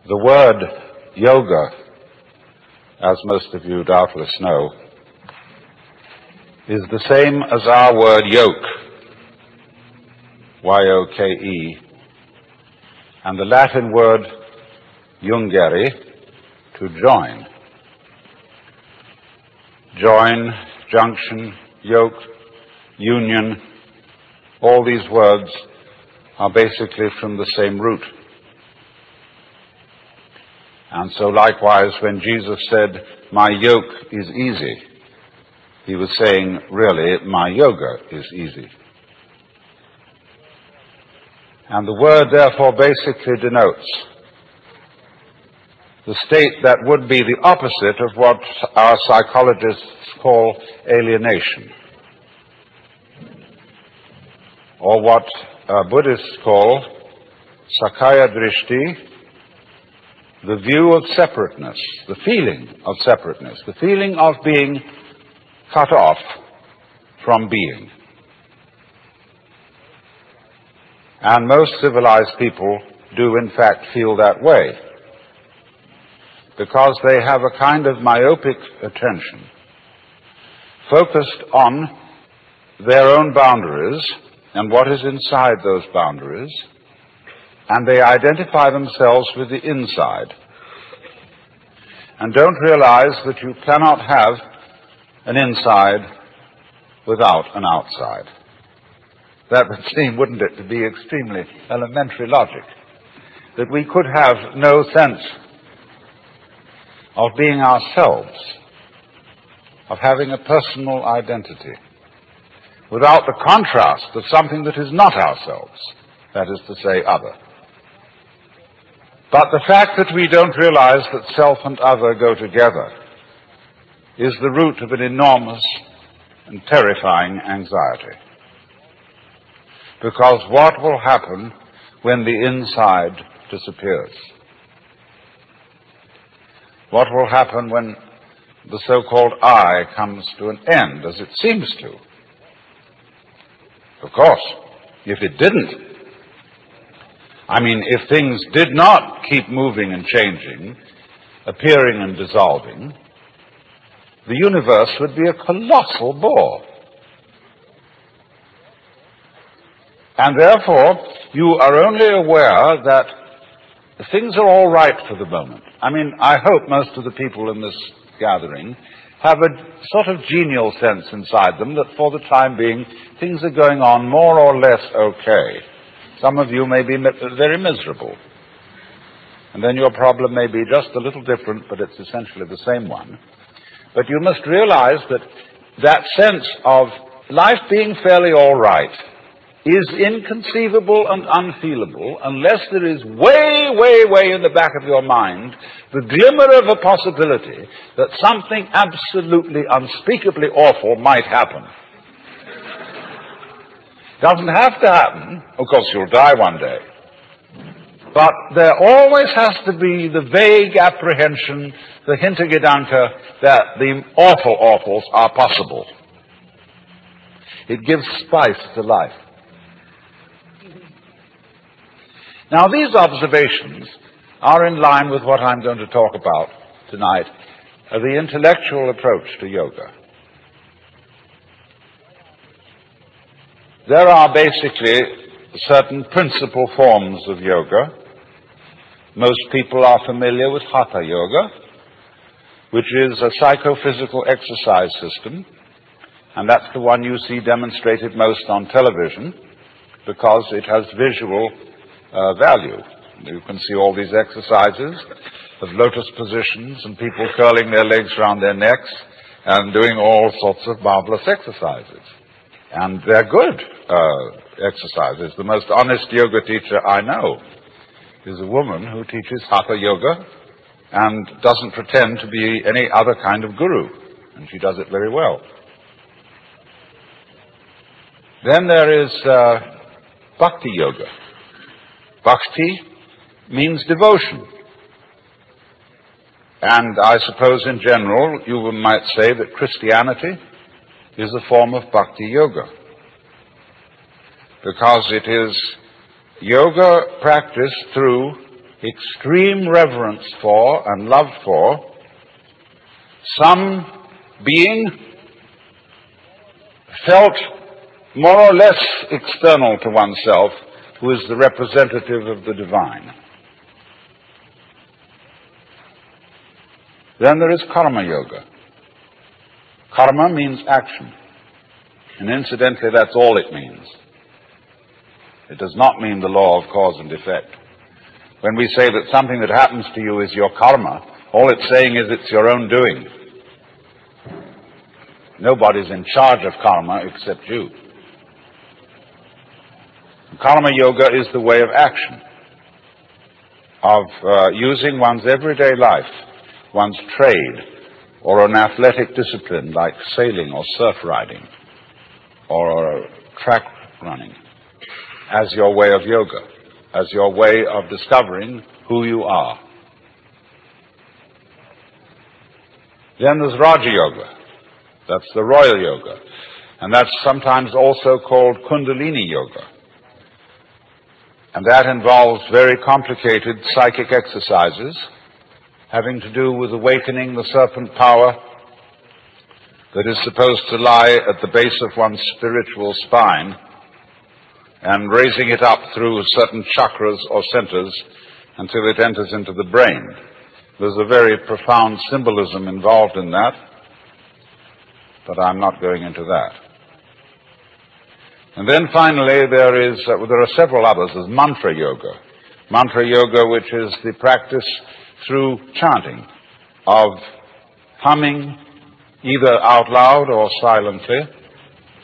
The word yoga, as most of you doubtless know, is the same as our word yoke, Y-O-K-E, and the Latin word jungere, to join. Join, junction, yoke, union, all these words are basically from the same root. And so likewise, when Jesus said, "My yoke is easy," he was saying, really, my yoga is easy. And the word, therefore, basically denotes the state that would be the opposite of what our psychologists call alienation, or what Buddhists call Sakaya Drishti, the view of separateness, the feeling of separateness, the feeling of being cut off from being. And most civilized people do in fact feel that way, because they have a kind of myopic attention focused on their own boundaries and what is inside those boundaries, and they identify themselves with the inside and don't realize that you cannot have an inside without an outside. That would seem, wouldn't it, to be extremely elementary logic, that we could have no sense of being ourselves, of having a personal identity, without the contrast of something that is not ourselves, that is to say, other. But the fact that we don't realize that self and other go together is the root of an enormous and terrifying anxiety. Because what will happen when the inside disappears? What will happen when the so-called I comes to an end, as it seems to? Of course, if it didn't, I mean, if things did not keep moving and changing, appearing and dissolving, the universe would be a colossal bore. And therefore, you are only aware that things are all right for the moment. I mean, I hope most of the people in this gathering have a sort of genial sense inside them that for the time being, things are going on more or less okay. Some of you may be very miserable. And then your problem may be just a little different, but it's essentially the same one. But you must realize that that sense of life being fairly all right is inconceivable and unfeelable unless there is way, way, way in the back of your mind the glimmer of a possibility that something absolutely unspeakably awful might happen. Doesn't have to happen. Of course, you'll die one day. But there always has to be the vague apprehension, the Hintergedanke, that the awful awfuls are possible. It gives spice to life. Now, these observations are in line with what I'm going to talk about tonight, the intellectual approach to yoga. There are basically certain principal forms of yoga. Most people are familiar with Hatha Yoga, which is a psychophysical exercise system, and that's the one you see demonstrated most on television because it has visual value. You can see all these exercises of lotus positions and people curling their legs around their necks and doing all sorts of marvelous exercises. And they're good exercises. The most honest yoga teacher I know is a woman who teaches Hatha Yoga and doesn't pretend to be any other kind of guru. And she does it very well. Then there is Bhakti Yoga. Bhakti means devotion. And I suppose in general you might say that Christianity is a form of Bhakti Yoga, because it is yoga practiced through extreme reverence for and love for some being felt more or less external to oneself, who is the representative of the divine. Then there is karma yoga. Karma means action. And incidentally, that's all it means. It does not mean the law of cause and effect. When we say that something that happens to you is your karma, all it's saying is it's your own doing. Nobody's in charge of karma except you. Karma yoga is the way of action, of using one's everyday life, one's trade, or an athletic discipline like sailing or surf riding or track running as your way of yoga, as your way of discovering who you are. Then there's Raja Yoga. That's the royal yoga. And that's sometimes also called Kundalini Yoga. And that involves very complicated psychic exercises having to do with awakening the serpent power that is supposed to lie at the base of one's spiritual spine and raising it up through certain chakras or centers until it enters into the brain. There's a very profound symbolism involved in that, but I'm not going into that. And then finally there are several others. There's mantra yoga. Mantra yoga, which is the practice through chanting of humming, either out loud or silently,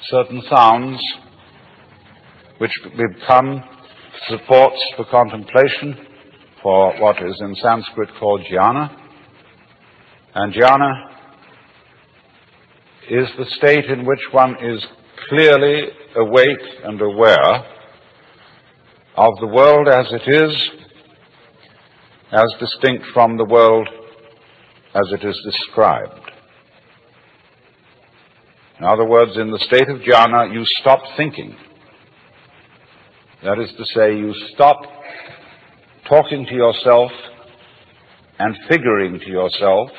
certain sounds which become supports for contemplation, for what is in Sanskrit called jhana. And jhana is the state in which one is clearly awake and aware of the world as it is, as distinct from the world as it is described. In other words, in the state of jhana, you stop thinking. That is to say, you stop talking to yourself and figuring to yourself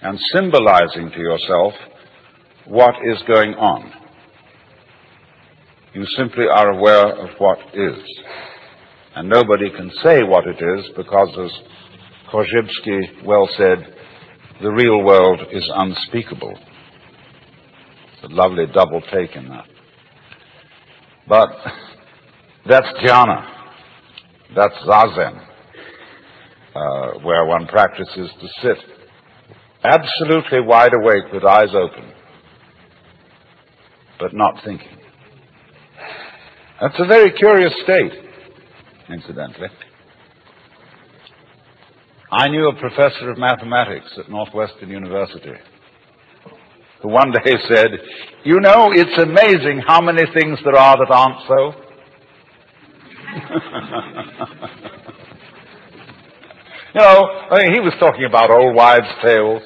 and symbolizing to yourself what is going on. You simply are aware of what is. And nobody can say what it is because, as Korzybski well said, the real world is unspeakable. It's a lovely double take in that. But that's jhana. That's zazen, where one practices to sit absolutely wide awake with eyes open, but not thinking. That's a very curious state, incidentally. I knew a professor of mathematics at Northwestern University who one day said, "You know, it's amazing how many things there are that aren't so." You know, I mean, he was talking about old wives' tales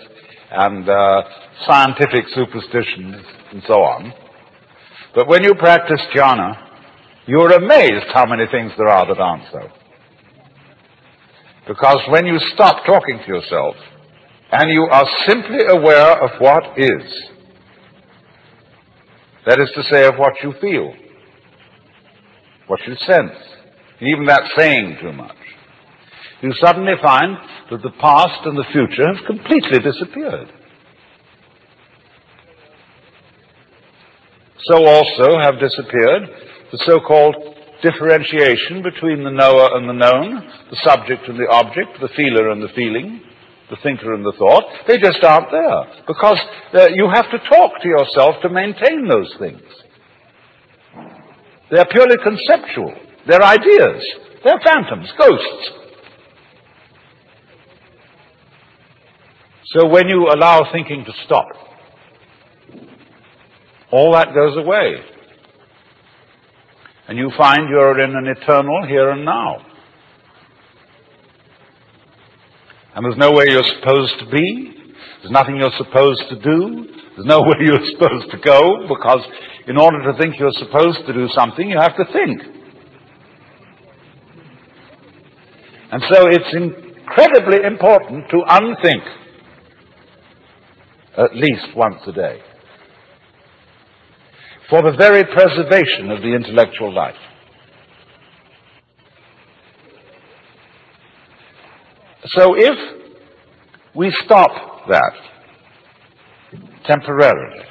and scientific superstitions and so on. But when you practice jhana, you're amazed how many things there are that aren't so. Because when you stop talking to yourself and you are simply aware of what is, that is to say, of what you feel, what you sense, even that saying too much, you suddenly find that the past and the future have completely disappeared. So also have disappeared the so-called differentiation between the knower and the known, the subject and the object, the feeler and the feeling, the thinker and the thought. They just aren't there, because you have to talk to yourself to maintain those things. They're purely conceptual. They're ideas. They're phantoms, ghosts. So when you allow thinking to stop, all that goes away. And you find you're in an eternal here and now. And there's nowhere you're supposed to be. There's nothing you're supposed to do. There's nowhere you're supposed to go, because in order to think you're supposed to do something, you have to think. And so it's incredibly important to unthink at least once a day for the very preservation of the intellectual life. So if we stop that temporarily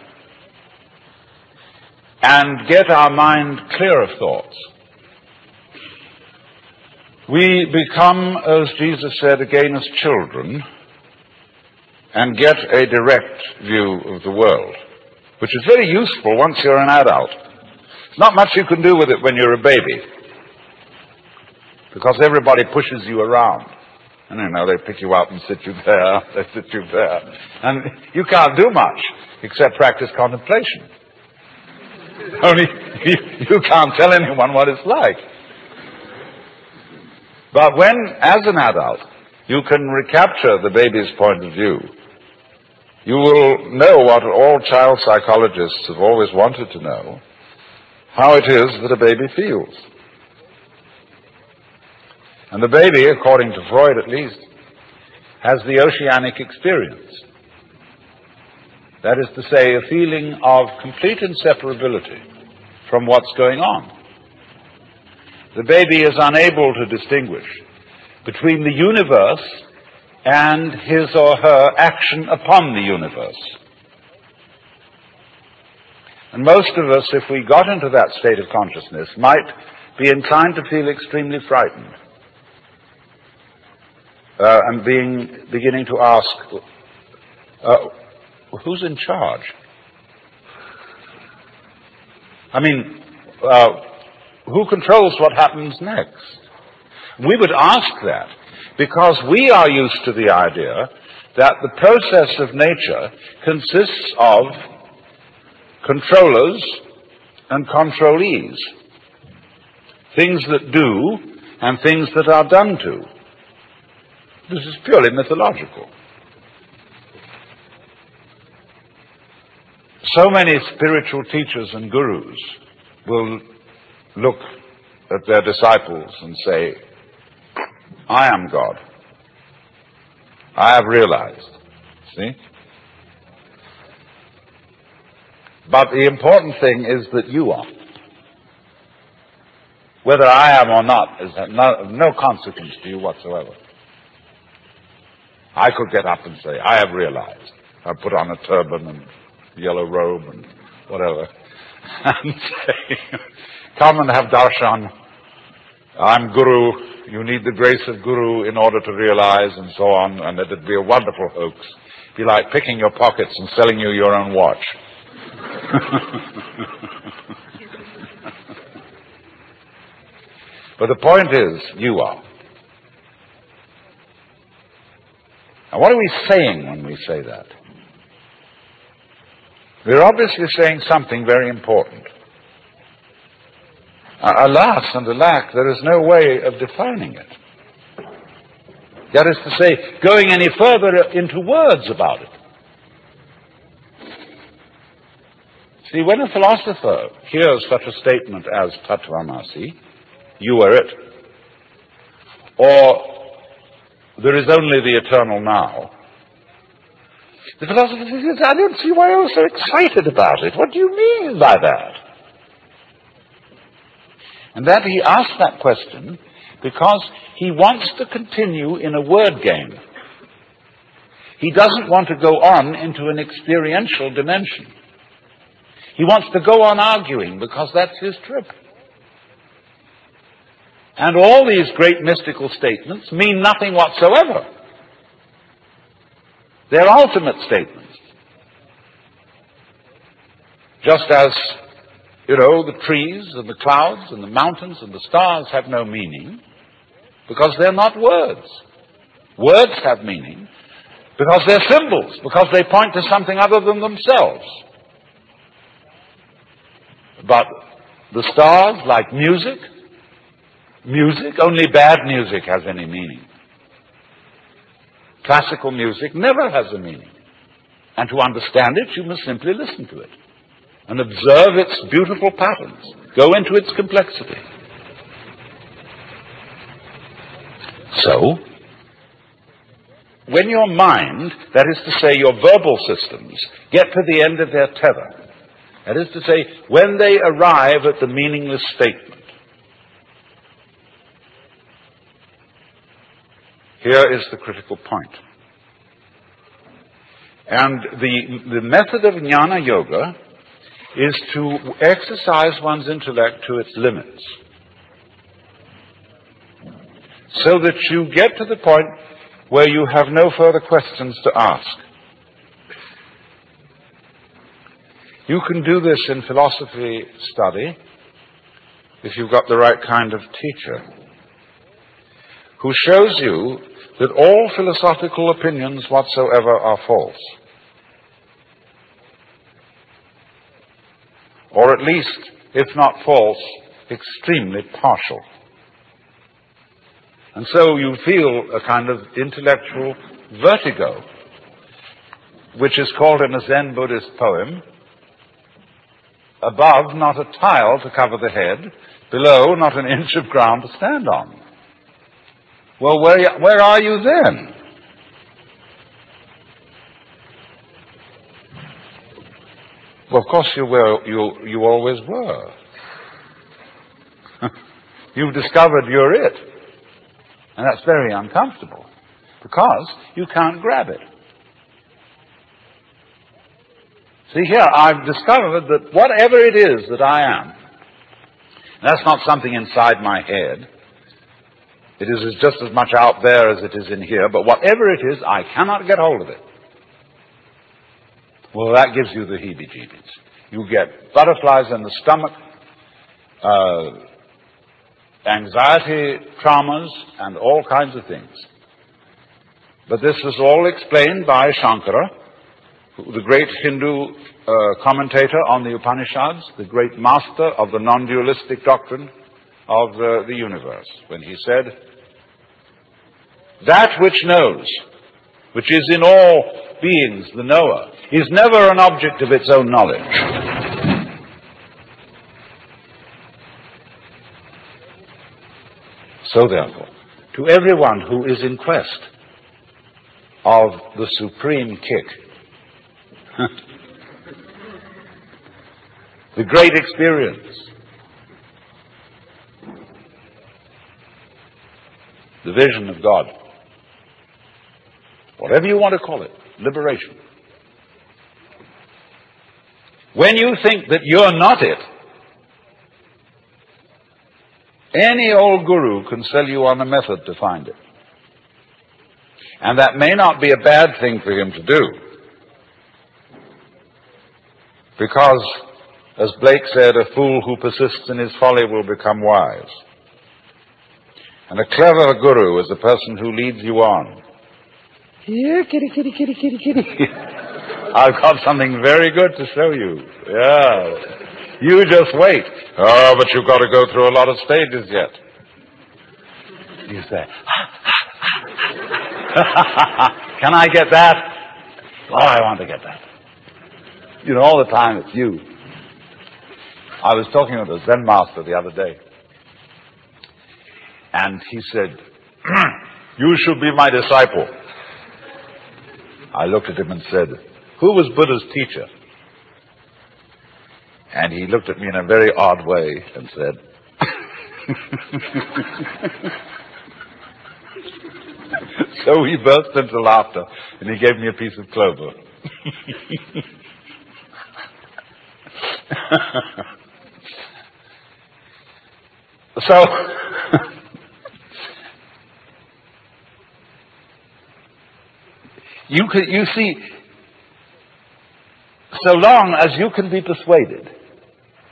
and get our mind clear of thoughts, we become, as Jesus said, again as children, and get a direct view of the world, which is very useful once you're an adult. There's not much you can do with it when you're a baby, because everybody pushes you around. And you know, they pick you up and sit you there, they sit you there. And you can't do much except practice contemplation. Only you can't tell anyone what it's like. But when, as an adult, you can recapture the baby's point of view, you will know what all child psychologists have always wanted to know, how it is that a baby feels. And the baby, according to Freud at least, has the oceanic experience. That is to say, a feeling of complete inseparability from what's going on. The baby is unable to distinguish between the universe and his or her action upon the universe. And most of us, if we got into that state of consciousness, might be inclined to feel extremely frightened. And beginning to ask, who's in charge? I mean, who controls what happens next? We would ask that because we are used to the idea that the process of nature consists of controllers and controlees, things that do and things that are done to. This is purely mythological. So many spiritual teachers and gurus will look at their disciples and say, I am God. I have realized. See? But the important thing is that you are. Whether I am or not is of no consequence to you whatsoever. I could get up and say, I have realized. I put on a turban and yellow robe and whatever, and say, come and have darshan. I'm Guru. You need the grace of Guru in order to realize, and so on, and it'd be a wonderful hoax. It'd be like picking your pockets and selling you your own watch. But the point is, you are. Now, what are we saying when we say that? We're obviously saying something very important. Alas and alack, there is no way of defining it. That is to say, going any further into words about it. See, when a philosopher hears such a statement as Tattvamasi, you are it, or there is only the eternal now, the philosopher says, I don't see why you're so excited about it. What do you mean by that? And that he asks that question because he wants to continue in a word game. He doesn't want to go on into an experiential dimension. He wants to go on arguing because that's his trip. And all these great mystical statements mean nothing whatsoever. They're ultimate statements. Just as, you know, the trees and the clouds and the mountains and the stars have no meaning because they're not words. Words have meaning because they're symbols, because they point to something other than themselves. But the stars, like music, only bad music has any meaning. Classical music never has a meaning. And to understand it, you must simply listen to it and observe its beautiful patterns. Go into its complexity. So, when your mind, that is to say your verbal systems, get to the end of their tether, that is to say, when they arrive at the meaningless statement, here is the critical point. And the method of jnana yoga is to exercise one's intellect to its limits, so that you get to the point where you have no further questions to ask. You can do this in philosophy study if you've got the right kind of teacher who shows you that all philosophical opinions whatsoever are false, or at least, if not false, extremely partial. And so you feel a kind of intellectual vertigo, which is called in a Zen Buddhist poem, above not a tile to cover the head, below not an inch of ground to stand on. Well, where are you then? Well, of course you always were. You've discovered you're it. And that's very uncomfortable, because you can't grab it. See here, I've discovered that whatever it is that I am, that's not something inside my head. It is just as much out there as it is in here, but whatever it is, I cannot get hold of it. Well, that gives you the heebie-jeebies. You get butterflies in the stomach, anxiety, traumas, and all kinds of things. But this was all explained by Shankara, the great Hindu commentator on the Upanishads, the great master of the non-dualistic doctrine of the universe, when he said, "That which knows, which is in all beings, the knower, is never an object of its own knowledge." So therefore, to everyone who is in quest of the supreme kick, the great experience, the vision of God, whatever you want to call it, liberation. When you think that you're not it, any old guru can sell you on a method to find it. And that may not be a bad thing for him to do. Because, as Blake said, a fool who persists in his folly will become wise. And a clever guru is a person who leads you on. Here, kitty, kitty, kitty, kitty, kitty. I've got something very good to show you. Yeah. You just wait. Oh, but you've got to go through a lot of stages yet. You say, can I get that? Oh, I want to get that. You know, all the time it's you. I was talking with a Zen master the other day. And he said, you should be my disciple. I looked at him and said, who was Buddha's teacher? And he looked at me in a very odd way and said, so he burst into laughter and he gave me a piece of clover. So, you see, so long as you can be persuaded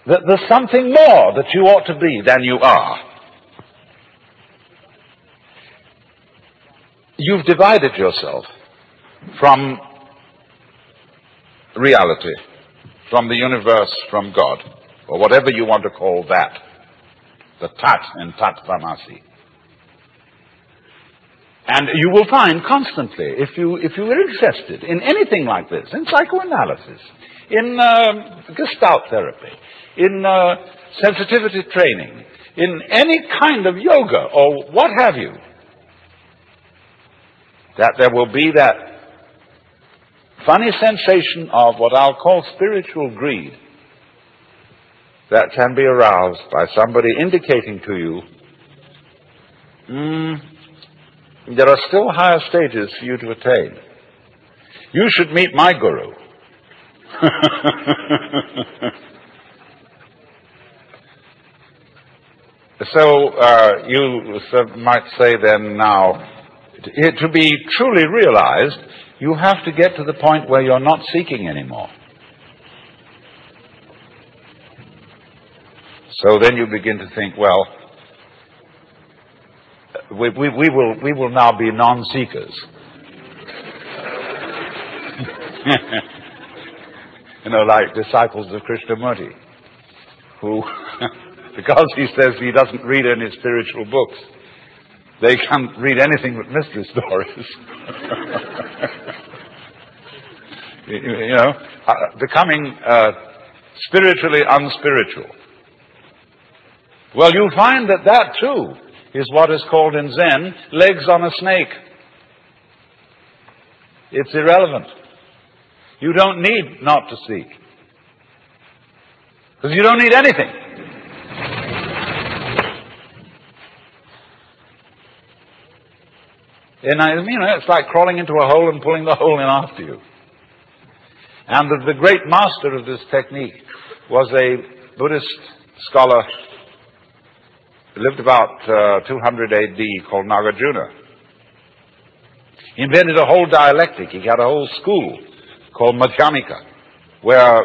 that there's something more that you ought to be than you are, you've divided yourself from reality, from the universe, from God, or whatever you want to call that, the Tat in Tat Tvamasi. And you will find constantly, if you are interested in anything like this, in psychoanalysis, in Gestalt therapy, in sensitivity training, in any kind of yoga or what have you, that there will be that funny sensation of what I'll call spiritual greed that can be aroused by somebody indicating to you, there are still higher stages for you to attain. You should meet my guru. So you might say then now, to be truly realized, you have to get to the point where you're not seeking anymore. So then you begin to think, well, we will now be non-seekers. You know, like disciples of Krishnamurti, who, because he says he doesn't read any spiritual books, they can't read anything but mystery stories. You know, becoming spiritually unspiritual. Well, you'll find that that too is what is called in Zen legs on a snake. It's irrelevant. You don't need not to seek, because you don't need anything. And you know, it's like crawling into a hole and pulling the hole in after you. And the great master of this technique was a Buddhist scholar who lived about 200 AD called Nagarjuna. He invented a whole dialectic. He had a whole school called Madhyamika, where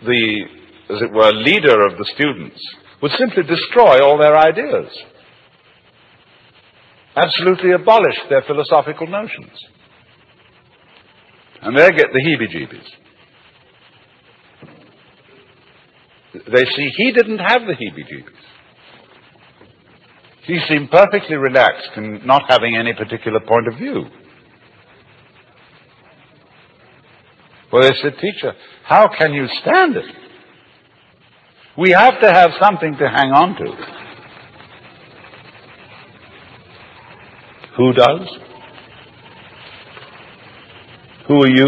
the, as it were, leader of the students would simply destroy all their ideas, absolutely abolish their philosophical notions. And they get the heebie-jeebies. They see he didn't have the heebie-jeebies. He seemed perfectly relaxed in not having any particular point of view. Well, they said, teacher, how can you stand it? We have to have something to hang on to. Who does? Who are you?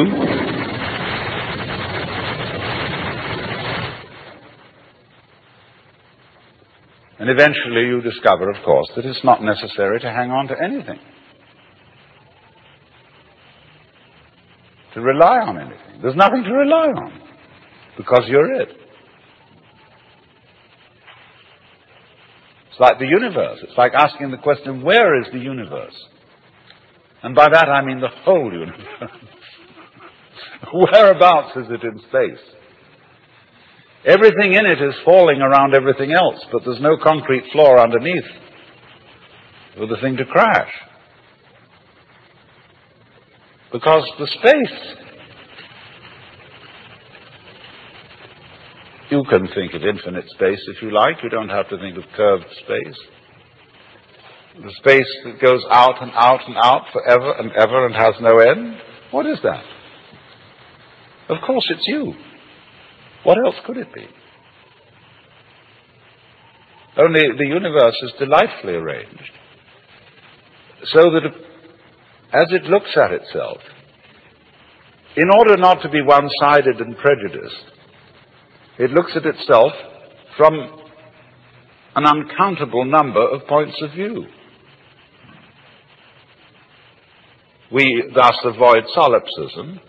And eventually you discover, of course, that it's not necessary to hang on to anything, to rely on anything. There's nothing to rely on, because you're it. It's like the universe. It's like asking the question, where is the universe? And by that I mean the whole universe. Whereabouts is it in space? Everything in it is falling around everything else, but there's no concrete floor underneath for the thing to crash. Because the space, you can think of infinite space if you like. You don't have to think of curved space. The space that goes out and out and out forever and ever and has no end. What is that? Of course it's you. What else could it be? Only the universe is delightfully arranged so that as it looks at itself, in order not to be one-sided and prejudiced, it looks at itself from an uncountable number of points of view. We thus avoid solipsism,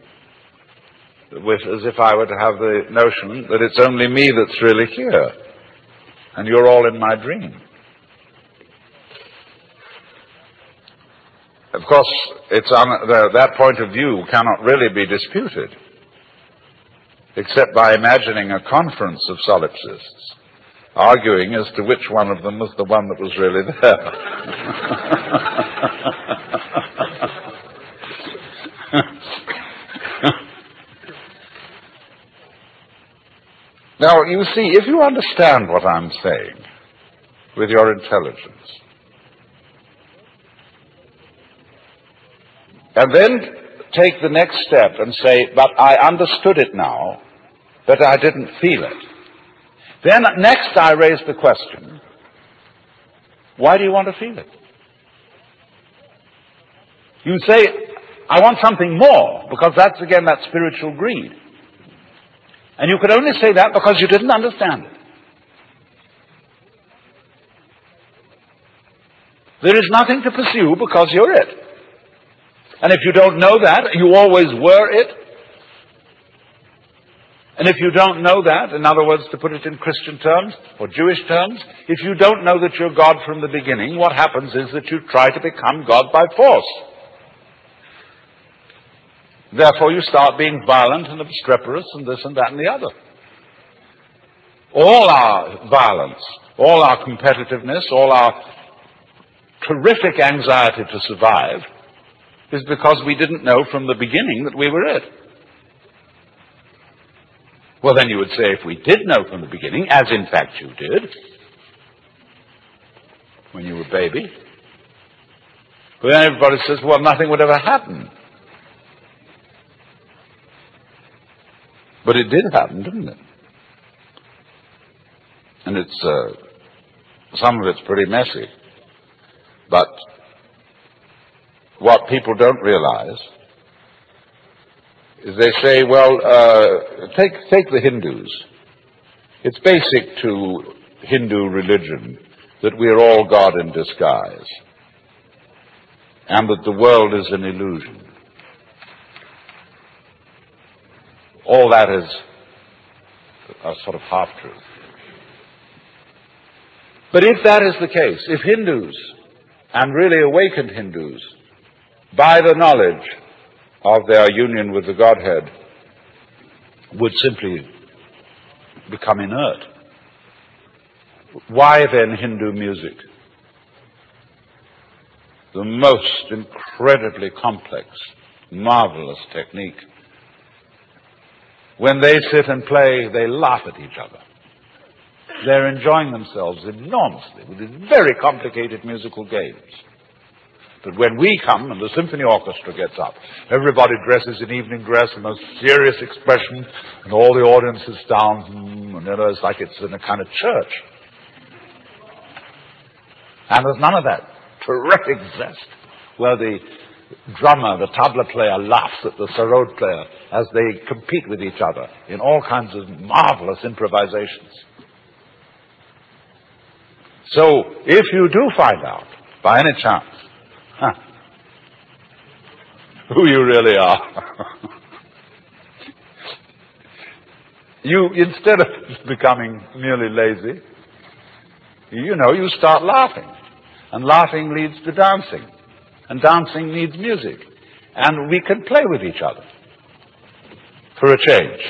as if I were to have the notion that it's only me that's really here, and you're all in my dream. Of course, that point of view cannot really be disputed, except by imagining a conference of solipsists, arguing as to which one of them was the one that was really there. Now, you see, if you understand what I'm saying with your intelligence, and then take the next step and say, but I understood it now, but I didn't feel it. Then next I raise the question, why do you want to feel it? You say, I want something more, because that's, again, that spiritual greed. And you could only say that because you didn't understand it. There is nothing to pursue because you're it. And if you don't know that, you always were it. And if you don't know that, in other words, to put it in Christian terms or Jewish terms, if you don't know that you're God from the beginning, what happens is that you try to become God by force. Therefore, you start being violent and obstreperous and this and that and the other. All our violence, all our competitiveness, all our terrific anxiety to survive is because we didn't know from the beginning that we were it. Well, then you would say, if we did know from the beginning, as in fact you did, when you were a baby, well, then everybody says, well, nothing would ever happen. But it did happen, didn't it? And it's, some of it's pretty messy. But what people don't realize is they say, well, take the Hindus. It's basic to Hindu religion that we are all God in disguise and that the world is an illusion. All that is a sort of half-truth. But if that is the case, if Hindus, and really awakened Hindus, by the knowledge of their union with the Godhead, would simply become inert, why then Hindu music? The most incredibly complex, marvelous technique. When they sit and play, they laugh at each other. They're enjoying themselves enormously with these very complicated musical games. But when we come and the symphony orchestra gets up, everybody dresses in evening dress, the most serious expression, and all the audience is down, and it's like it's in a kind of church. And there's none of that terrific zest where the drummer, the tabla player, laughs at the sarod player as they compete with each other in all kinds of marvelous improvisations. So, if you do find out, by any chance, who you really are, you, instead of becoming merely lazy, you start laughing. And laughing leads to dancing. And dancing needs music. And we can play with each other for a change.